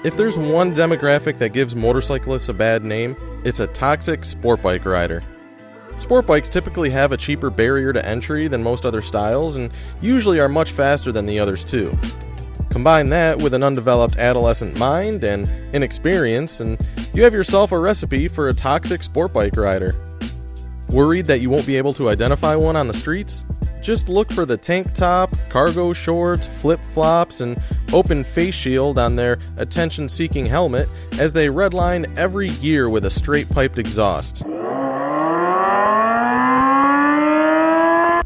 If there's one demographic that gives motorcyclists a bad name, it's a toxic sport bike rider. Sport bikes typically have a cheaper barrier to entry than most other styles and usually are much faster than the others too. Combine that with an undeveloped adolescent mind and inexperience, and you have yourself a recipe for a toxic sport bike rider. Worried that you won't be able to identify one on the streets? Just look for the tank top, cargo shorts, flip-flops, and open face shield on their attention-seeking helmet as they redline every gear with a straight-piped exhaust.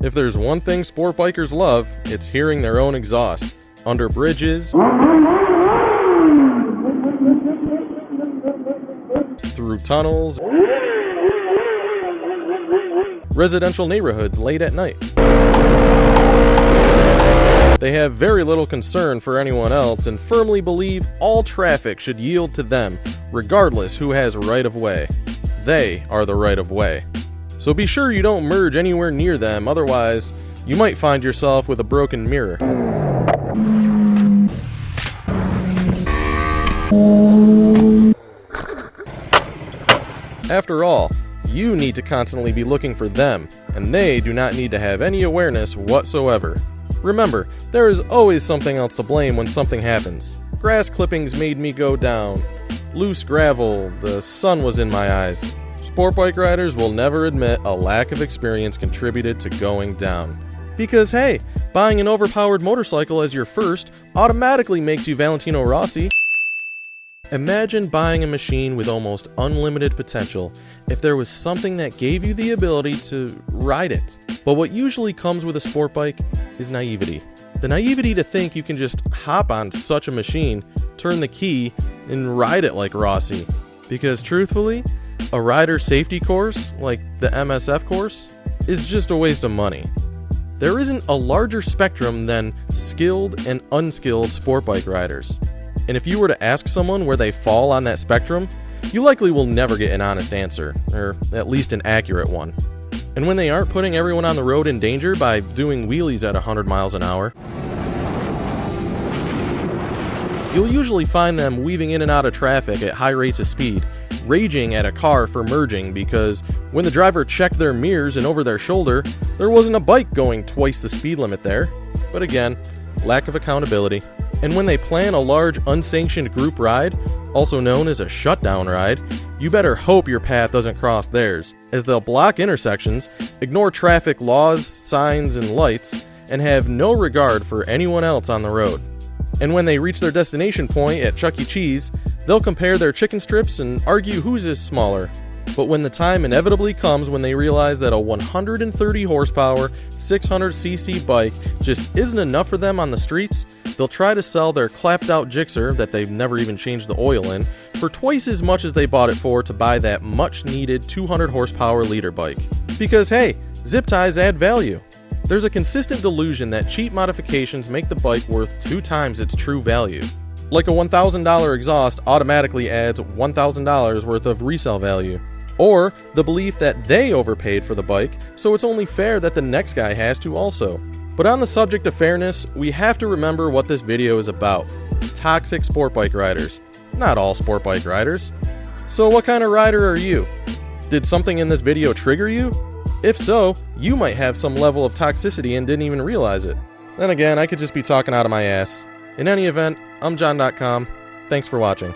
If there's one thing sport bikers love, it's hearing their own exhaust. Under bridges, through tunnels, residential neighborhoods late at night. They have very little concern for anyone else and firmly believe all traffic should yield to them, regardless who has right of way. They are the right of way. So be sure you don't merge anywhere near them, otherwise you might find yourself with a broken mirror. After all, you need to constantly be looking for them, and they do not need to have any awareness whatsoever. Remember, there is always something else to blame when something happens. Grass clippings made me go down. Loose gravel, the sun was in my eyes. Sport bike riders will never admit a lack of experience contributed to going down. Because hey, buying an overpowered motorcycle as your first automatically makes you Valentino Rossi. Imagine buying a machine with almost unlimited potential if there was something that gave you the ability to ride it. But what usually comes with a sport bike is naivety. The naivety to think you can just hop on such a machine, turn the key, and ride it like Rossi. Because truthfully, a rider safety course, like the MSF course, is just a waste of money. There isn't a larger spectrum than skilled and unskilled sport bike riders. And if you were to ask someone where they fall on that spectrum, you likely will never get an honest answer, or at least an accurate one. And when they aren't putting everyone on the road in danger by doing wheelies at 100 miles an hour, you'll usually find them weaving in and out of traffic at high rates of speed, raging at a car for merging because when the driver checked their mirrors and over their shoulder, there wasn't a bike going twice the speed limit there. But again, lack of accountability. And when they plan a large unsanctioned group ride, also known as a shutdown ride, you better hope your path doesn't cross theirs, as they'll block intersections, ignore traffic laws, signs, and lights, and have no regard for anyone else on the road. And when they reach their destination point at Chuck E. Cheese, they'll compare their chicken strips and argue whose is smaller. But when the time inevitably comes when they realize that a 130 horsepower, 600cc bike just isn't enough for them on the streets, they'll try to sell their clapped out Gixxer that they've never even changed the oil in for twice as much as they bought it for to buy that much needed 200 horsepower leader bike. Because hey, zip ties add value. There's a consistent delusion that cheap modifications make the bike worth 2 times its true value. Like a $1,000 exhaust automatically adds $1,000 worth of resale value. Or the belief that they overpaid for the bike, so it's only fair that the next guy has to also. But on the subject of fairness, we have to remember what this video is about. Toxic sport bike riders. Not all sport bike riders. So what kind of rider are you? Did something in this video trigger you? If so, you might have some level of toxicity and didn't even realize it. Then again, I could just be talking out of my ass. In any event, I'm John.com. Thanks for watching.